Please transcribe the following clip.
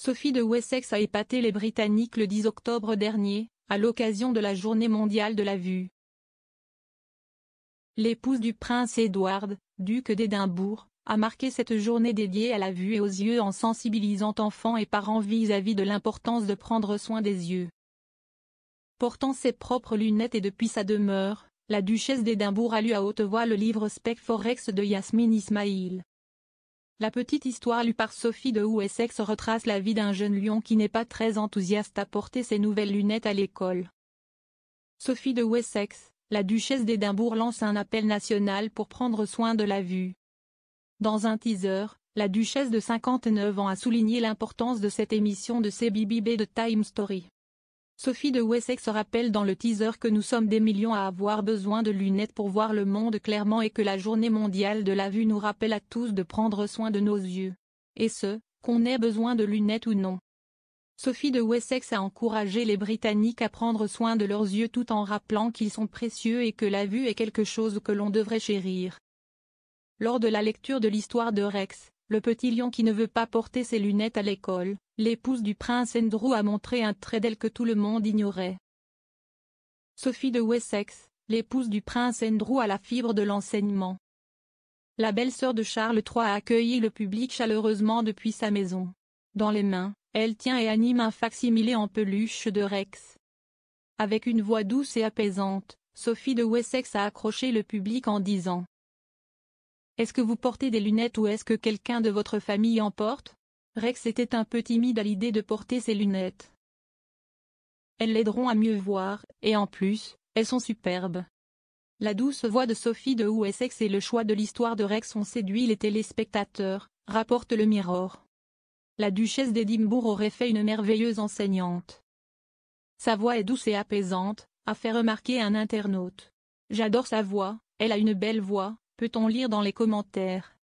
Sophie de Wessex a épaté les Britanniques le 10 octobre dernier, à l'occasion de la Journée mondiale de la vue. L'épouse du prince Édouard, duc d'Édimbourg, a marqué cette journée dédiée à la vue et aux yeux en sensibilisant enfants et parents vis-à-vis de l'importance de prendre soin des yeux. Portant ses propres lunettes et depuis sa demeure, la duchesse d'Édimbourg a lu à haute voix le livre Specforex de Yasmine Ismail. La petite histoire lue par Sophie de Wessex retrace la vie d'un jeune lion qui n'est pas très enthousiaste à porter ses nouvelles lunettes à l'école. Sophie de Wessex, la duchesse d'Édimbourg lance un appel national pour prendre soin de la vue. Dans un teaser, la duchesse de 59 ans a souligné l'importance de cette émission de CBBC de Time Story. Sophie de Wessex rappelle dans le teaser que nous sommes des millions à avoir besoin de lunettes pour voir le monde clairement et que la journée mondiale de la vue nous rappelle à tous de prendre soin de nos yeux. Et ce, qu'on ait besoin de lunettes ou non. Sophie de Wessex a encouragé les Britanniques à prendre soin de leurs yeux tout en rappelant qu'ils sont précieux et que la vue est quelque chose que l'on devrait chérir. Lors de la lecture de l'histoire de Rex, le petit lion qui ne veut pas porter ses lunettes à l'école, l'épouse du prince Andrew a montré un trait d'elle que tout le monde ignorait. Sophie de Wessex, l'épouse du prince Andrew a la fibre de l'enseignement. La belle-sœur de Charles III a accueilli le public chaleureusement depuis sa maison. Dans les mains, elle tient et anime un fac-similé en peluche de Rex. Avec une voix douce et apaisante, Sophie de Wessex a accroché le public en disant: « Est-ce que vous portez des lunettes ou est-ce que quelqu'un de votre famille en porte ? Rex était un peu timide à l'idée de porter ses lunettes. Elles l'aideront à mieux voir, et en plus, elles sont superbes. » La douce voix de Sophie de Wessex et le choix de l'histoire de Rex ont séduit les téléspectateurs, rapporte le Mirror. La duchesse d'Édimbourg aurait fait une merveilleuse enseignante. Sa voix est douce et apaisante, a fait remarquer un internaute. J'adore sa voix, elle a une belle voix, peut-on lire dans les commentaires.